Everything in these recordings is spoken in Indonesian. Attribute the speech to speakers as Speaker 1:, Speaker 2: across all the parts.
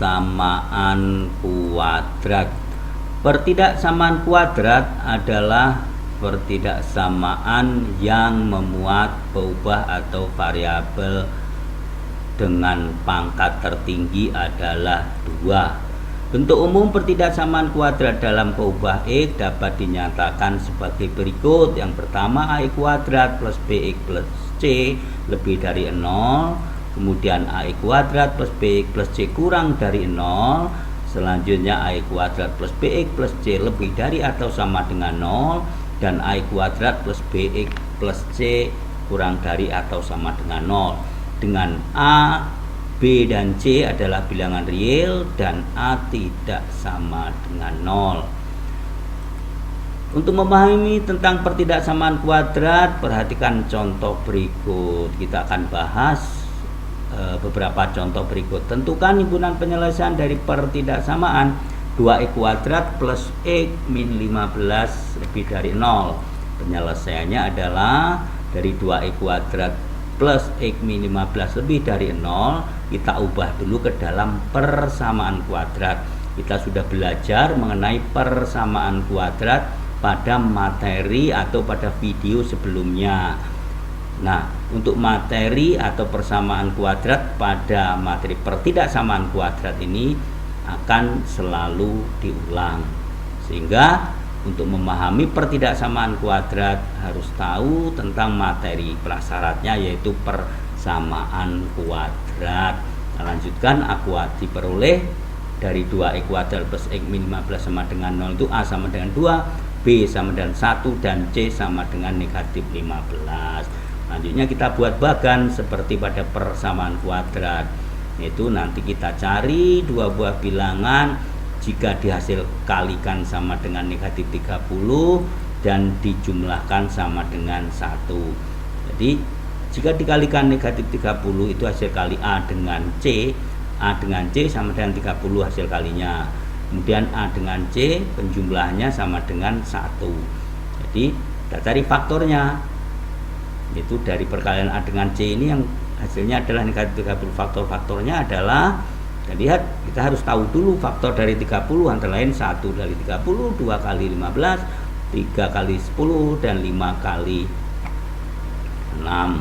Speaker 1: Persamaan kuadrat. Pertidaksamaan kuadrat adalah pertidaksamaan yang memuat peubah atau variabel dengan pangkat tertinggi adalah 2. Bentuk umum pertidaksamaan kuadrat dalam peubah X dapat dinyatakan sebagai berikut. Yang pertama, AX kuadrat plus BX plus C lebih dari 0. Kemudian AX kuadrat plus BX plus C kurang dari 0. Selanjutnya AX kuadrat plus BX plus C lebih dari atau sama dengan 0. Dan AX kuadrat plus BX plus C kurang dari atau sama dengan 0. Dengan A, B, dan C adalah bilangan real dan A tidak sama dengan 0. Untuk memahami tentang pertidaksamaan kuadrat, perhatikan contoh berikut. Kita akan bahas beberapa contoh berikut. Tentukan himpunan penyelesaian dari pertidaksamaan 2x kuadrat plus x min 15 lebih dari 0. Penyelesaiannya adalah dari 2x kuadrat plus x min 15 lebih dari 0, kita ubah dulu ke dalam persamaan kuadrat. Kita sudah belajar mengenai persamaan kuadrat pada materi atau pada video sebelumnya. Nah, untuk materi atau persamaan kuadrat pada materi pertidaksamaan kuadrat ini akan selalu diulang. Sehingga untuk memahami pertidaksamaan kuadrat harus tahu tentang materi prasyaratnya, yaitu persamaan kuadrat. Kita lanjutkan. A kuadrat diperoleh dari 2x kuadrat plus x min 15 sama dengan 0 itu A sama dengan 2, B sama dengan 1, dan C sama dengan negatif 15. Selanjutnya kita buat bagan seperti pada persamaan kuadrat, yaitu nanti kita cari dua buah bilangan jika dihasil kalikan sama dengan negatif 30 dan dijumlahkan sama dengan 1. Jadi jika dikalikan negatif 30 itu hasil kali A dengan C. A dengan C sama dengan 30 hasil kalinya. Kemudian A dengan C penjumlahannya sama dengan 1. Jadi kita cari faktornya, yaitu dari perkalian A dengan C ini yang hasilnya adalah negatif 30. Faktor-faktornya adalah, kita lihat, kita harus tahu dulu faktor dari 30 antara lain 1 dari 30, 2 kali 15, 3 kali 10, dan 5 kali 6.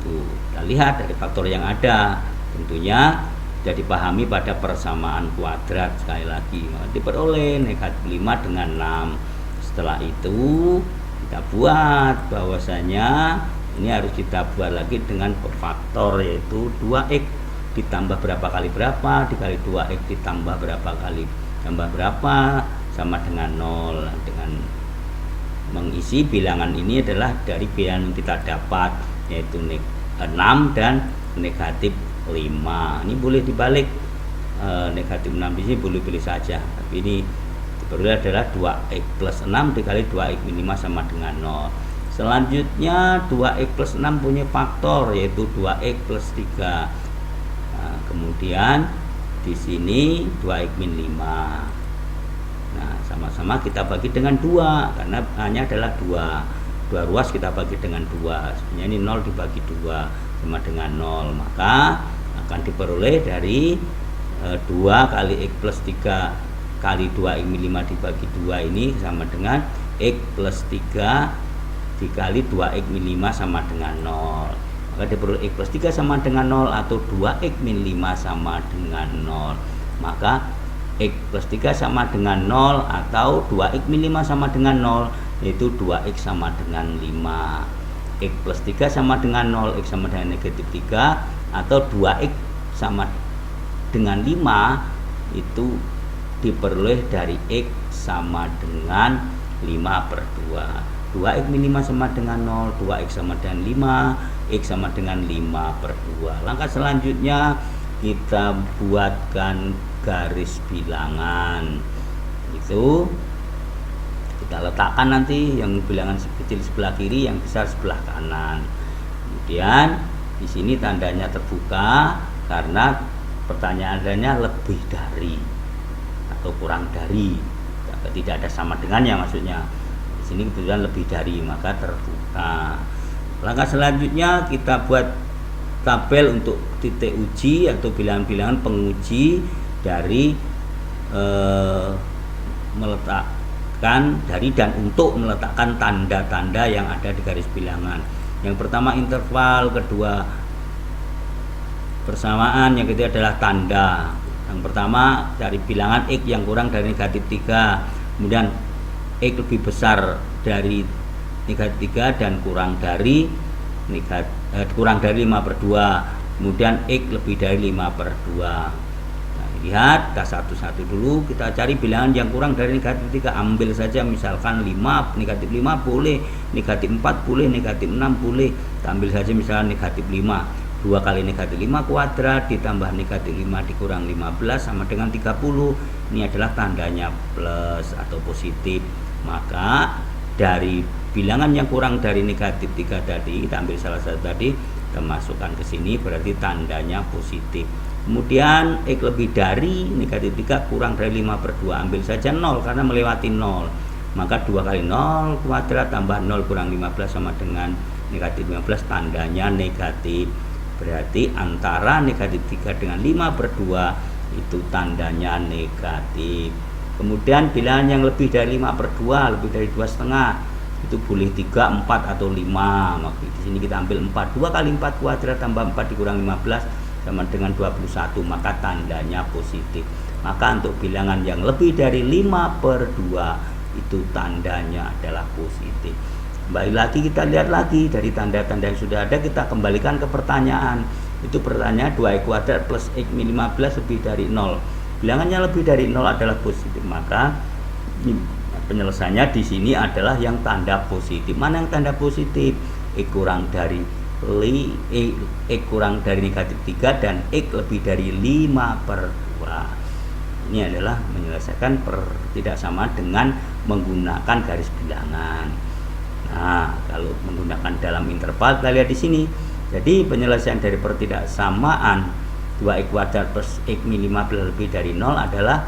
Speaker 1: Tuh, kita lihat dari faktor yang ada. Tentunya sudah dipahami pada persamaan kuadrat. Sekali lagi, diperoleh negatif 5 dengan 6. Setelah itu kita buat bahwasanya ini harus kita buat lagi dengan faktor, yaitu 2x ditambah berapa kali berapa dikali 2x ditambah berapa kali tambah berapa sama dengan 0. Dengan mengisi bilangan ini adalah dari bilangan yang kita dapat, yaitu 6 dan negatif 5. Ini boleh dibalik, negatif 6 di sini boleh pilih saja, tapi ini diperoleh adalah 2x plus 6 dikali 2x min 5 sama dengan 0. Selanjutnya 2x plus 6 punya faktor, yaitu 2x plus 3. Nah, kemudian di sini 2x min 5. Nah, sama-sama kita bagi dengan 2 karena hanya adalah 2 ruas, kita bagi dengan 2. Sebenarnya ini 0 dibagi 2 sama dengan 0. Maka akan diperoleh dari 2 kali x plus 3 kali 2x min 5 dibagi 2 ini sama dengan x plus 3 dikali 2x min 5 sama dengan 0. Maka diperoleh x plus 3 sama dengan 0 atau 2x min 5 sama dengan 0. Maka x plus 3 sama dengan 0 atau 2x min 5 sama dengan 0, yaitu 2x sama dengan 5. X plus 3 sama dengan 0, x sama dengan negatif 3, atau 2x sama dengan 5 itu diperoleh dari x sama dengan 5 per 2. 2x min 5 sama dengan 0, 2x sama dengan 5, x sama dengan 5 per 2. Langkah selanjutnya kita buatkan garis bilangan. Itu kita letakkan nanti yang bilangan kecil sebelah kiri, yang besar sebelah kanan. Kemudian di sini tandanya terbuka karena pertanyaannya lebih dari atau kurang dari, tidak ada sama dengannya maksudnya. Di sini kebetulan lebih dari, maka terbuka. Langkah selanjutnya kita buat tabel untuk titik uji atau bilangan-bilangan penguji dari meletakkan dari dan untuk meletakkan tanda-tanda yang ada di garis bilangan. Yang pertama interval, kedua persamaan, yang ketiga adalah tanda. Yang pertama dari bilangan X yang kurang dari negatif 3, kemudian X lebih besar dari negatif 3 dan kurang dari 5/2, kemudian X lebih dari 5/2. Nah, lihat kita satu-satu dulu, kita cari bilangan yang kurang dari negatif 3. Ambil saja misalkan 5, negatif 5 boleh, negatif 4 boleh, negatif 6 boleh. Kita ambil saja misalnya negatif 5. 2 kali negatif 5 kuadrat ditambah negatif 5 dikurang 15 sama dengan 30. Ini adalah tandanya plus atau positif. Maka dari bilangan yang kurang dari negatif 3 tadi, kita ambil salah satu tadi, kita masukkan ke sini, berarti tandanya positif. Kemudian X lebih dari negatif 3 kurang dari 5/2, ambil saja 0 karena melewati 0. Maka 2 kali 0 kuadrat tambah 0 kurang 15 sama dengan negatif 15, tandanya negatif. Berarti antara negatif 3 dengan 5/2 itu tandanya negatif. Kemudian bilangan yang lebih dari 5/2, lebih dari 2,5, itu boleh 3, 4 atau 5. Maka di sini kita ambil 4. 2 kali 4 kuadrat tambah 4 dikurang 15 sama dengan 21, maka tandanya positif. Maka untuk bilangan yang lebih dari 5/2 itu tandanya adalah positif. Kembali lagi kita lihat lagi dari tanda-tanda yang sudah ada, kita kembalikan ke pertanyaan. Itu pertanyaan 2x kuadrat plus x min 15 lebih dari 0. Bilangannya lebih dari 0 adalah positif, maka penyelesaiannya di sini adalah yang tanda positif. Mana yang tanda positif? X kurang dari negatif 3 dan X lebih dari 5/2. Ini adalah menyelesaikan pertidaksamaan dengan menggunakan garis bilangan. Nah, kalau menggunakan dalam interval, kita lihat di sini. Jadi penyelesaian dari pertidaksamaan 2x kuadrat plus x min 15 lebih dari 0 adalah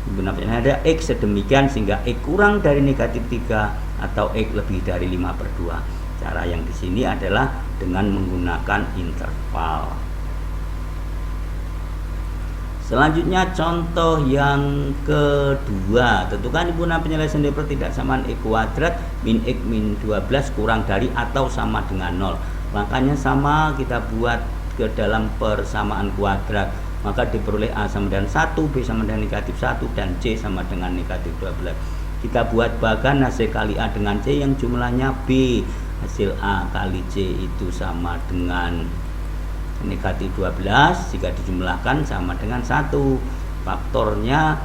Speaker 1: menggunakan ada x sedemikian sehingga x kurang dari negatif 3 atau x lebih dari 5/2. Cara yang di sini adalah dengan menggunakan interval. Selanjutnya contoh yang kedua, tentukan himpunan penyelesaian dari pertidaksamaan x kuadrat min x min 12 kurang dari atau sama dengan 0. Langkahnya sama, kita buat ke dalam persamaan kuadrat. Maka diperoleh A sama dengan 1, B sama dengan negatif 1, dan C sama dengan negatif 12. Kita buat bagan hasil kali A dengan C yang jumlahnya B. Hasil A kali C itu sama dengan negatif 12, jika dijumlahkan sama dengan 1. Faktornya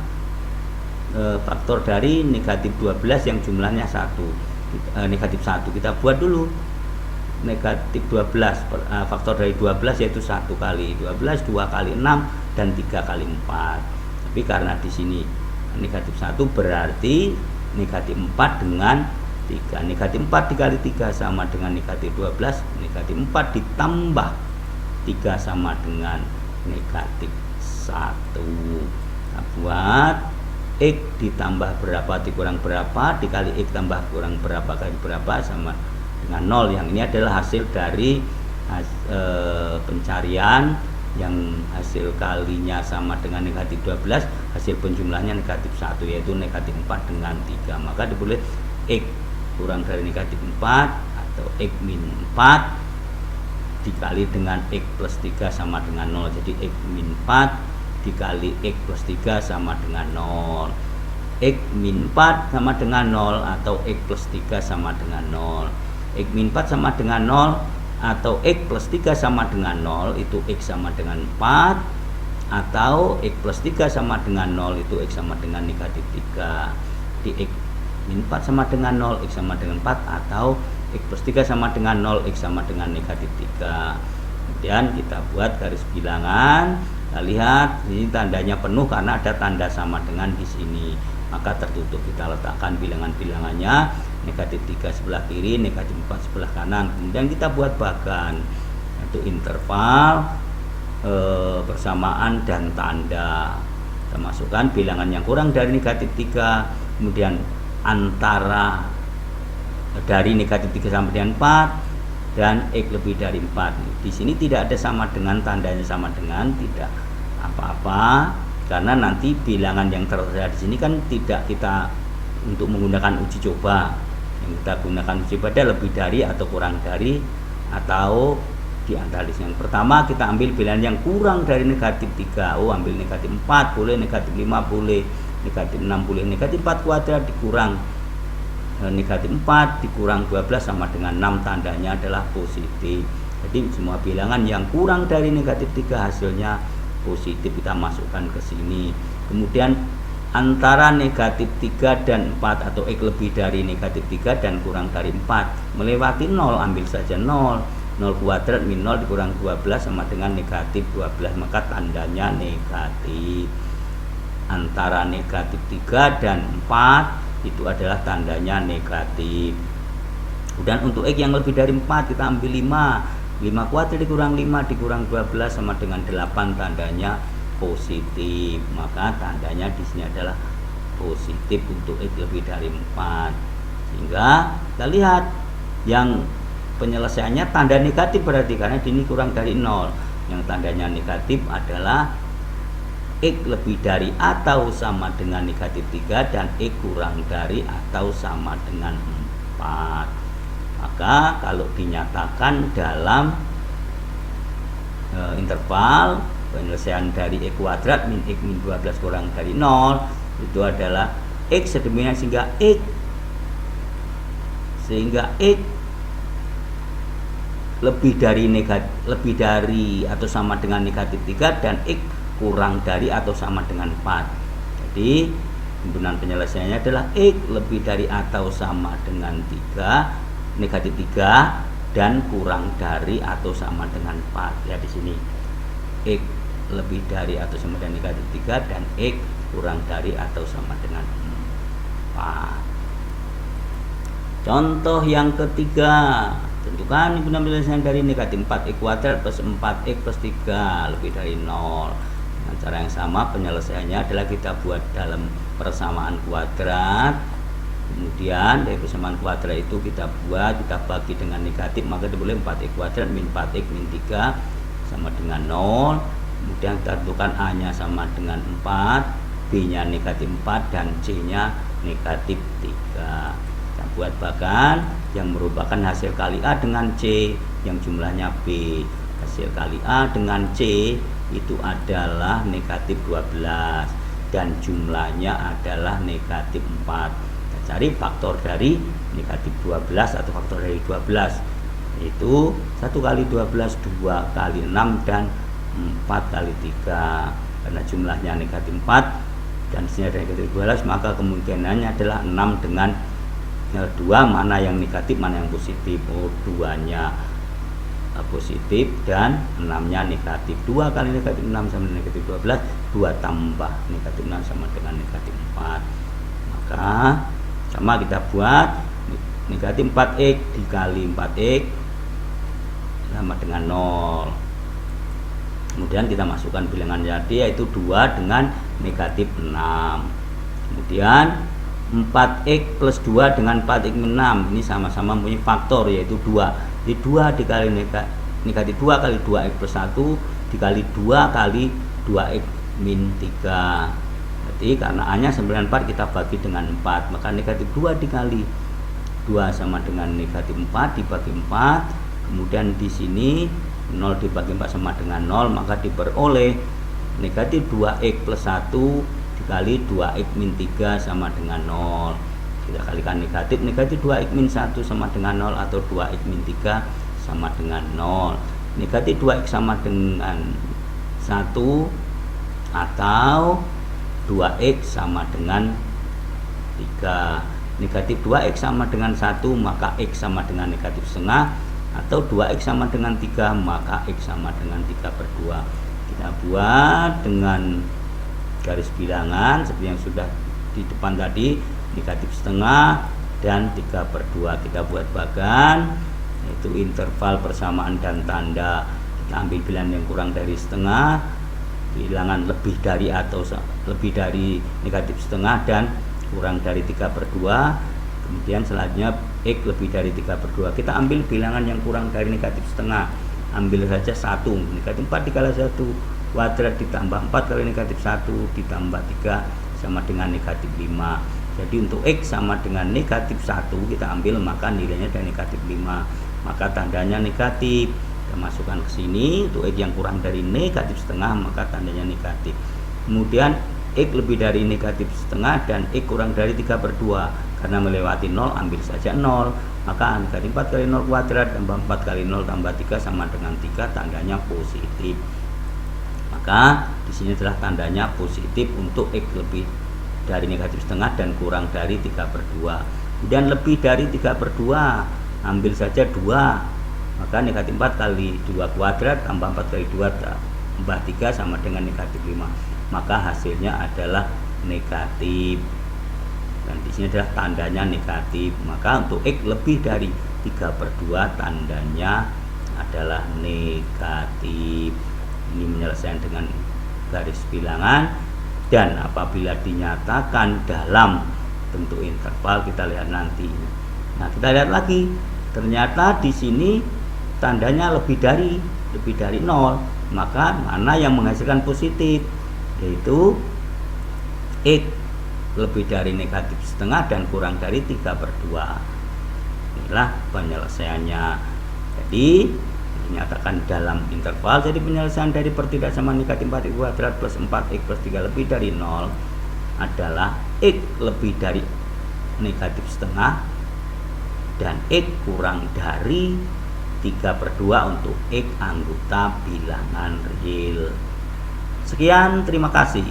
Speaker 1: faktor dari negatif 12 yang jumlahnya 1, negatif 1. Kita buat dulu negatif 12, faktor dari 12 yaitu 1 kali 12, 2 kali 6, dan 3 kali 4. Tapi karena di sini negatif 1 berarti negatif 4 dengan 3. Negatif 4 dikali 3 sama dengan negatif 12. Negatif 4 ditambah 3 sama dengan negatif 1. Nah, buat X ditambah berapa dikurang berapa dikali X tambah kurang berapa kali berapa sama dengan 0. Yang ini adalah hasil dari pencarian yang hasil kalinya sama dengan negatif 12, hasil penjumlahnya negatif 1, yaitu negatif 4 dengan 3. Maka diboleh X kurang dari negatif 4 atau X min 4 dikali dengan X plus 3 sama dengan 0. Jadi X min 4 dikali X plus 3 sama dengan 0. X min 4 sama dengan 0 atau X plus 3 sama dengan 0. X min 4 sama dengan 0 atau X plus 3 sama dengan 0 itu X sama dengan 4, atau X plus 3 sama dengan 0 itu X sama dengan negatif 3. Di X min 4 sama dengan 0, X sama dengan 4, atau X plus 3 sama dengan 0, X sama dengan negatif 3. Kemudian kita buat garis bilangan. Kita lihat ini tandanya penuh karena ada tanda sama dengan di sini. Maka tertutup, kita letakkan bilangan-bilangannya, negatif 3 sebelah kiri, negatif 4 sebelah kanan. Kemudian kita buat bagan, yaitu interval, persamaan, dan tanda. Kita masukkan bilangan yang kurang dari negatif 3, kemudian antara dari negatif 3 sampai dengan 4, dan X lebih dari 4. Di sini tidak ada sama dengan, tandanya sama dengan, tidak apa-apa. karena nanti bilangan yang tertera di sini kan tidak kita untuk menggunakan uji coba. Yang kita gunakan uji coba ada lebih dari atau kurang dari atau di antara list. Yang pertama kita ambil bilangan yang kurang dari negatif 3. Ambil negatif 4 boleh, negatif 5 boleh, negatif 6 boleh. Negatif 4 kuadrat dikurang negatif 4 dikurang 12 sama dengan 6, tandanya adalah positif. Jadi semua bilangan yang kurang dari negatif 3 hasilnya positif, kita masukkan ke sini. Kemudian antara negatif 3 dan 4 atau X lebih dari negatif 3 dan kurang dari 4 melewati 0, ambil saja 0. 0 kuadrat min 0 dikurang 12 sama dengan negatif 12, maka tandanya negatif. Antara negatif 3 dan 4 itu adalah tandanya negatif. Kemudian untuk X yang lebih dari 4 kita ambil 5. 5 kuadrat dikurang 5 dikurang 12 sama dengan 8, tandanya positif. Maka tandanya di sini adalah positif untuk X lebih dari 4. Sehingga kita lihat yang penyelesaiannya tanda negatif berarti karena ini kurang dari 0. Yang tandanya negatif adalah X lebih dari atau sama dengan negatif 3 dan X kurang dari atau sama dengan 4. Maka kalau dinyatakan dalam interval penyelesaian dari X kuadrat min X min 12 kurang dari 0 itu adalah X sedemikian sehingga X lebih dari atau sama dengan negatif 3 dan X kurang dari atau sama dengan 4. Jadi himpunan penyelesaiannya adalah X lebih dari atau sama dengan 3 negatif 3 dan kurang dari atau sama dengan 4. Ya di sini X lebih dari atau sama dengan negatif 3 dan X kurang dari atau sama dengan 4. Contoh yang ketiga, tentukan himpunan penyelesaian dari negatif 4x kuadrat plus 4x plus 3 lebih dari 0. Dengan cara yang sama penyelesaiannya adalah kita buat dalam persamaan kuadrat. Kemudian dari persamaan kuadrat itu kita bagi dengan negatif, maka boleh 4x kuadrat min 4x min 3 sama dengan 0. Kemudian kita tentukan A-nya sama dengan 4, B-nya negatif 4 dan C-nya negatif 3. Kita buat bagan yang merupakan hasil kali A dengan C yang jumlahnya B. Hasil kali A dengan C itu adalah negatif 12 dan jumlahnya adalah negatif 4. Kita cari faktor dari negatif 12 atau faktor dari 12, yaitu 1 kali 12 2 kali 6 dan 4 kali 3. Karena jumlahnya negatif 4 dan disini ada negatif 12, maka kemungkinannya adalah 6 dengan 2, mana yang negatif mana yang positif. 2-nya positif dan 6-nya negatif. 2 kali negatif 6 sama dengan negatif 12, 2 tambah negatif 6 sama dengan negatif 4. Maka sama kita buat negatif 4x dikali 4x sama dengan 0. Kemudian kita masukkan bilangan jadi, yaitu 2 dengan negatif 6. Kemudian 4x plus 2 dengan 4x min 6 ini sama-sama mempunyai faktor, yaitu 2. Jadi 2 dikali negatif 2 kali 2x plus 1 dikali 2 kali 2x min 3. Jadi karena A nya 94 kita bagi dengan 4, maka negatif 2 dikali 2 sama dengan negatif 4 dibagi 4. Kemudian di sini 0 dibagi 4 sama dengan 0, maka diperoleh negatif 2x plus 1 dikali 2x min 3 sama dengan 0. Kita kalikan negatif 2x min 1 sama dengan 0 atau 2x min 3 sama dengan 0. Negatif 2x sama dengan 1 atau 2x sama dengan 3. Negatif 2x sama dengan 1 maka x sama dengan negatif setengah, atau 2x sama dengan 3 maka x sama dengan 3/2. Kita buat dengan garis bilangan seperti yang sudah di depan tadi, negatif setengah dan 3/2. Kita buat bagan, yaitu interval persamaan dan tanda. Kita ambil bilangan yang kurang dari setengah, bilangan lebih dari atau lebih dari negatif setengah dan kurang dari 3/2. Kemudian selanjutnya x lebih dari 3/2. Kita ambil bilangan yang kurang dari negatif setengah, ambil saja 1. Negatif 4 dikali 1 kuadrat ditambah 4 kali negatif 1 ditambah 3 sama dengan negatif 5. Jadi untuk X sama dengan negatif 1 kita ambil, maka nilainya dari negatif 5, maka tandanya negatif. Kita masukkan ke sini. Untuk X yang kurang dari negatif setengah maka tandanya negatif. Kemudian X lebih dari negatif setengah dan X kurang dari 3/2. Karena melewati 0 ambil saja 0, maka negatif 4 kali 0 kuadrat tambah 4 kali 0 tambah 3 sama dengan 3, tandanya positif. Maka di sini adalah tandanya positif untuk X lebih dari negatif setengah dan kurang dari 3/2. Kemudian lebih dari 3/2 ambil saja 2, maka negatif 4 kali 2 kuadrat tambah 4 kali 2 tambah 3 sama dengan negatif 5, maka hasilnya adalah negatif. Dan di sini adalah tandanya negatif. Maka untuk X lebih dari 3/2 tandanya adalah negatif. Ini menyelesaikan dengan garis bilangan, dan apabila dinyatakan dalam bentuk interval, kita lihat nanti. Nah, kita lihat lagi. Ternyata di sini tandanya lebih dari 0, maka mana yang menghasilkan positif, yaitu X lebih dari negatif setengah dan kurang dari 3/2. Inilah penyelesaiannya. Jadi dinyatakan dalam interval. Jadi penyelesaian dari pertidaksamaan negatif 4x kuadrat plus 4x plus 3 lebih dari 0 adalah X lebih dari negatif setengah dan X kurang dari 3/2 untuk X anggota bilangan real. Sekian, terima kasih.